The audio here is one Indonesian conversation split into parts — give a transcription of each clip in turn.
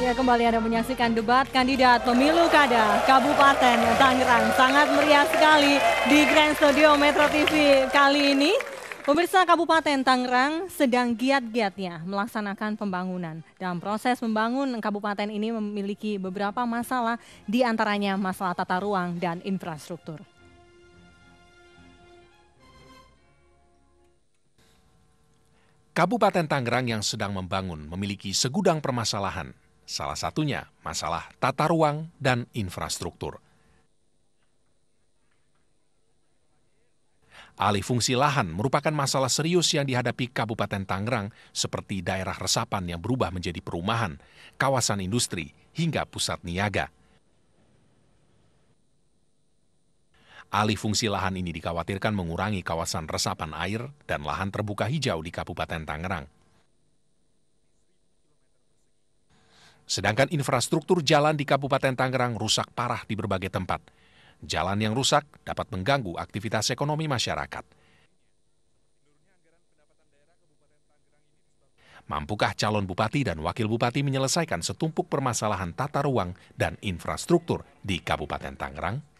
Ya, kembali Anda menyaksikan debat kandidat pemilu kada Kabupaten Tangerang. Sangat meriah sekali di Grand Studio Metro TV kali ini. Pemirsa, Kabupaten Tangerang sedang giat-giatnya melaksanakan pembangunan. Dalam proses membangun, kabupaten ini memiliki beberapa masalah, di antaranya masalah tata ruang dan infrastruktur. Kabupaten Tangerang yang sedang membangun memiliki segudang permasalahan. Salah satunya masalah tata ruang dan infrastruktur. Alih fungsi lahan merupakan masalah serius yang dihadapi Kabupaten Tangerang, seperti daerah resapan yang berubah menjadi perumahan, kawasan industri, hingga pusat niaga. Alih fungsi lahan ini dikhawatirkan mengurangi kawasan resapan air dan lahan terbuka hijau di Kabupaten Tangerang. Sedangkan infrastruktur jalan di Kabupaten Tangerang rusak parah di berbagai tempat. Jalan yang rusak dapat mengganggu aktivitas ekonomi masyarakat. Mampukah calon bupati dan wakil bupati menyelesaikan setumpuk permasalahan tata ruang dan infrastruktur di Kabupaten Tangerang?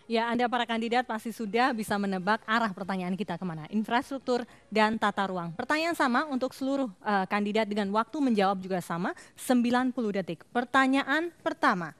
Ya, Anda para kandidat pasti sudah bisa menebak arah pertanyaan kita kemana. Infrastruktur dan tata ruang. Pertanyaan sama untuk seluruh kandidat dengan waktu menjawab juga sama, 90 detik. Pertanyaan pertama,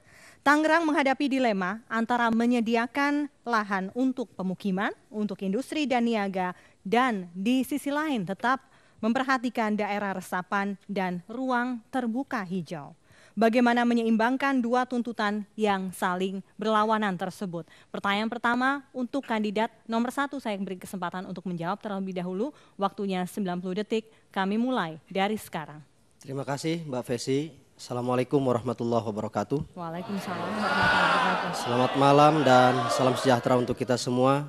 Tangerang menghadapi dilema antara menyediakan lahan untuk pemukiman, untuk industri dan niaga, dan di sisi lain tetap memperhatikan daerah resapan dan ruang terbuka hijau. Bagaimana menyeimbangkan dua tuntutan yang saling berlawanan tersebut? Pertanyaan pertama untuk kandidat nomor 1, saya beri kesempatan untuk menjawab terlebih dahulu. Waktunya 90 detik, kami mulai dari sekarang. Terima kasih Mbak Fesi. Assalamualaikum warahmatullahi wabarakatuh. Waalaikumsalam warahmatullahi wabarakatuh. Selamat malam dan salam sejahtera untuk kita semua,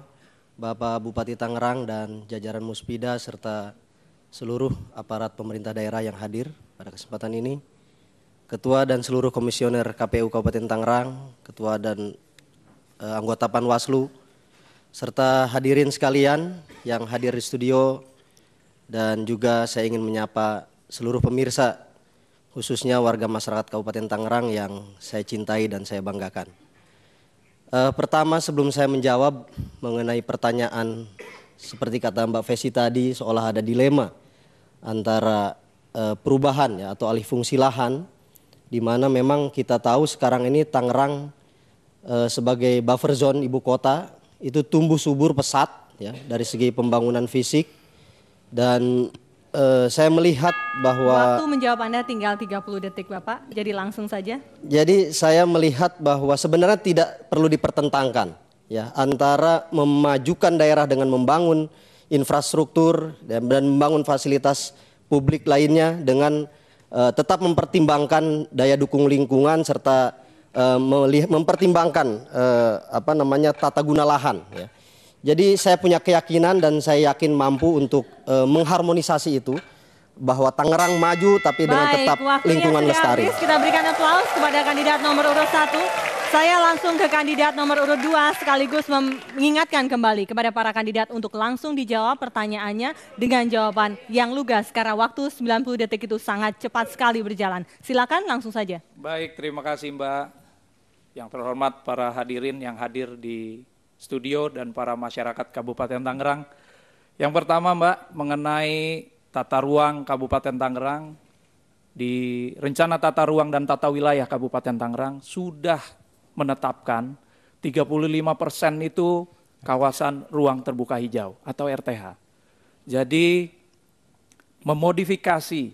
Bapak Bupati Tangerang dan jajaran Muspida serta seluruh aparat pemerintah daerah yang hadir pada kesempatan ini. Ketua dan seluruh komisioner KPU Kabupaten Tangerang, Ketua dan anggota Panwaslu, serta hadirin sekalian yang hadir di studio, dan juga saya ingin menyapa seluruh pemirsa, khususnya warga masyarakat Kabupaten Tangerang yang saya cintai dan saya banggakan. Pertama, sebelum saya menjawab mengenai pertanyaan, seperti kata Mbak Fesi tadi, seolah ada dilema antara perubahan ya, atau alih fungsi lahan, di mana memang kita tahu sekarang ini Tangerang sebagai buffer zone ibu kota itu tumbuh subur pesat ya dari segi pembangunan fisik, dan saya melihat bahwa waktu menjawab Anda tinggal 30 detik Bapak, jadi langsung saja. Jadi saya melihat bahwa sebenarnya tidak perlu dipertentangkan ya antara memajukan daerah dengan membangun infrastruktur dan membangun fasilitas publik lainnya dengan tetap mempertimbangkan daya dukung lingkungan serta mempertimbangkan tata guna lahan ya. Jadi saya punya keyakinan dan saya yakin mampu untuk mengharmonisasi itu, bahwa Tangerang maju tapi dengan tetap lingkungan lestari. Kita berikan aplaus kepada kandidat nomor urut 1. Saya langsung ke kandidat nomor urut 2 sekaligus mengingatkan kembali kepada para kandidat untuk langsung dijawab pertanyaannya dengan jawaban yang lugas karena waktu 90 detik itu sangat cepat sekali berjalan. Silakan langsung saja. Baik, terima kasih Mbak. Yang terhormat para hadirin yang hadir di studio dan para masyarakat Kabupaten Tangerang. Yang pertama Mbak, mengenai tata ruang Kabupaten Tangerang, di rencana tata ruang dan tata wilayah Kabupaten Tangerang sudah menetapkan 35% itu kawasan ruang terbuka hijau atau RTH. Jadi memodifikasi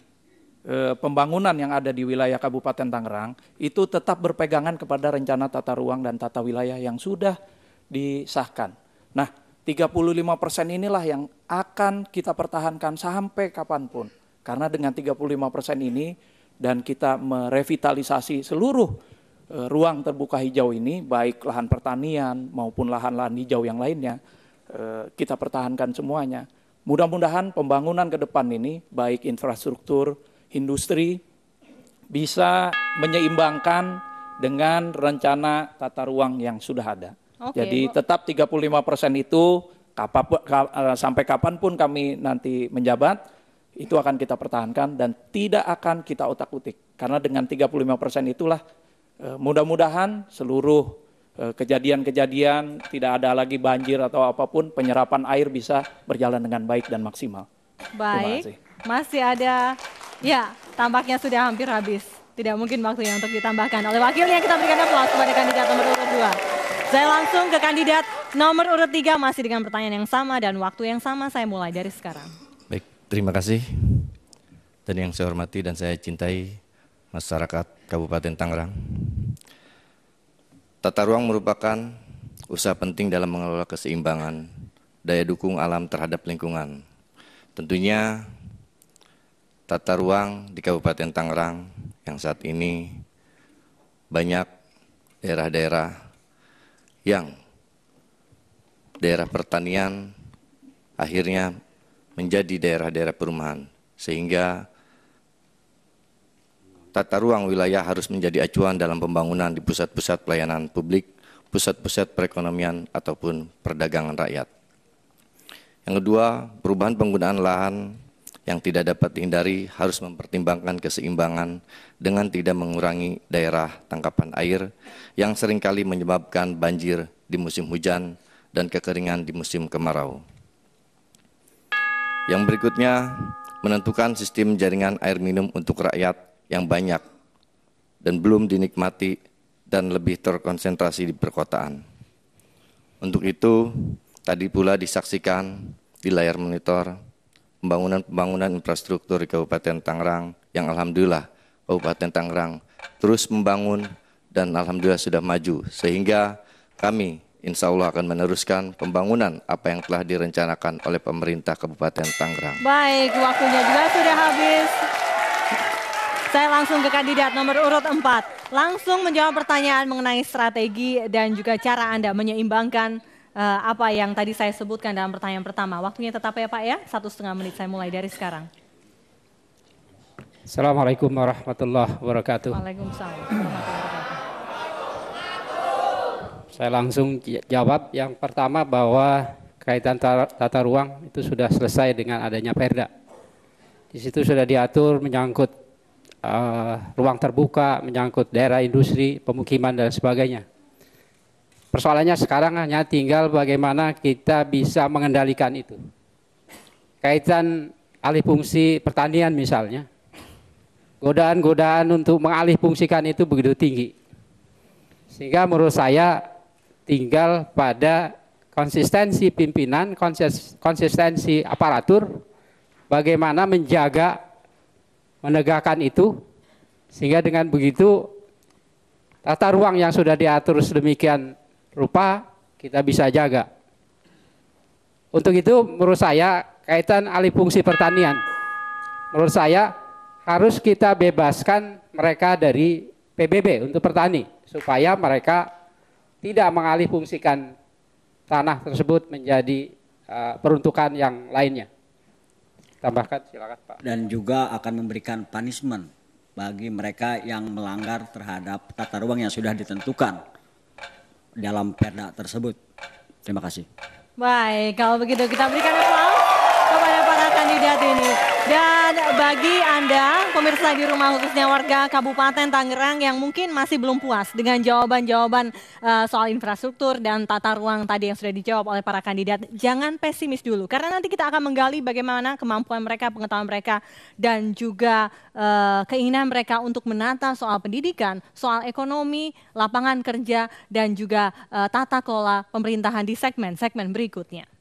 pembangunan yang ada di wilayah Kabupaten Tangerang itu tetap berpegangan kepada rencana tata ruang dan tata wilayah yang sudah disahkan. Nah, 35% inilah yang akan kita pertahankan sampai kapanpun. Karena dengan 35% ini dan kita merevitalisasi seluruh ruang terbuka hijau ini, baik lahan pertanian maupun lahan-lahan hijau yang lainnya, kita pertahankan semuanya. Mudah-mudahan pembangunan ke depan ini, baik infrastruktur, industri, bisa menyeimbangkan dengan rencana tata ruang yang sudah ada. Oke, jadi tetap 35% itu sampai kapanpun kami nanti menjabat, itu akan kita pertahankan dan tidak akan kita otak-utik. Karena dengan 35% itulah mudah-mudahan seluruh kejadian-kejadian, tidak ada lagi banjir atau apapun, penyerapan air bisa berjalan dengan baik dan maksimal. Baik, masih ada, ya tampaknya sudah hampir habis. Tidak mungkin waktunya untuk ditambahkan oleh wakilnya. Kita berikan aplaus kepada kandidat nomor urut 2. Saya langsung ke kandidat nomor urut 3 masih dengan pertanyaan yang sama dan waktu yang sama. Saya mulai dari sekarang. Baik, terima kasih. Dan yang saya hormati dan saya cintai masyarakat Kabupaten Tangerang. Tata ruang merupakan usaha penting dalam mengelola keseimbangan daya dukung alam terhadap lingkungan. Tentunya tata ruang di Kabupaten Tangerang yang saat ini banyak daerah-daerah yang daerah pertanian akhirnya menjadi daerah-daerah perumahan, sehingga tata ruang wilayah harus menjadi acuan dalam pembangunan di pusat-pusat pelayanan publik, pusat-pusat perekonomian ataupun perdagangan rakyat. Yang kedua, perubahan penggunaan lahan yang tidak dapat dihindari harus mempertimbangkan keseimbangan dengan tidak mengurangi daerah tangkapan air yang seringkali menyebabkan banjir di musim hujan dan kekeringan di musim kemarau. Yang berikutnya, menentukan sistem jaringan air minum untuk rakyat yang banyak dan belum dinikmati dan lebih terkonsentrasi di perkotaan. Untuk itu, tadi pula disaksikan di layar monitor pembangunan infrastruktur di Kabupaten Tangerang yang alhamdulillah Kabupaten Tangerang terus membangun dan alhamdulillah sudah maju, sehingga kami insya Allah akan meneruskan pembangunan apa yang telah direncanakan oleh pemerintah Kabupaten Tangerang. Baik, waktunya juga sudah habis. Saya langsung ke kandidat nomor urut 4. Langsung menjawab pertanyaan mengenai strategi dan juga cara Anda menyeimbangkan apa yang tadi saya sebutkan dalam pertanyaan pertama. Waktunya tetap ya Pak ya, 1,5 menit saya mulai dari sekarang. Assalamualaikum warahmatullahi wabarakatuh. Waalaikumsalam warahmatullahi wabarakatuh. Saya langsung jawab yang pertama bahwa kaitan tata ruang itu sudah selesai dengan adanya Perda. Di situ sudah diatur menyangkut ruang terbuka, menyangkut daerah industri, pemukiman dan sebagainya. Persoalannya sekarang hanya tinggal bagaimana kita bisa mengendalikan itu. Kaitan alih fungsi pertanian misalnya, godaan-godaan untuk mengalih fungsikan itu begitu tinggi. Sehingga menurut saya tinggal pada konsistensi pimpinan, konsistensi aparatur, bagaimana menegakkan itu, sehingga dengan begitu tata ruang yang sudah diatur sedemikian rupa kita bisa jaga. Untuk itu menurut saya kaitan alih fungsi pertanian, menurut saya harus kita bebaskan mereka dari PBB untuk petani, supaya mereka tidak mengalih fungsikan tanah tersebut menjadi peruntukan yang lainnya. Tambahkan silakan Pak. Dan juga akan memberikan punishment bagi mereka yang melanggar terhadap tata ruang yang sudah ditentukan dalam Perda tersebut. Terima kasih. Baik, kalau begitu kita berikan aplaus kepada para kandidat ini. Dan bagi Anda, pemirsa di rumah khususnya warga Kabupaten Tangerang yang mungkin masih belum puas dengan jawaban-jawaban soal infrastruktur dan tata ruang tadi yang sudah dijawab oleh para kandidat, jangan pesimis dulu. Karena nanti kita akan menggali bagaimana kemampuan mereka, pengetahuan mereka, dan juga keinginan mereka untuk menata soal pendidikan, soal ekonomi, lapangan kerja, dan juga tata kelola pemerintahan di segmen-segmen berikutnya.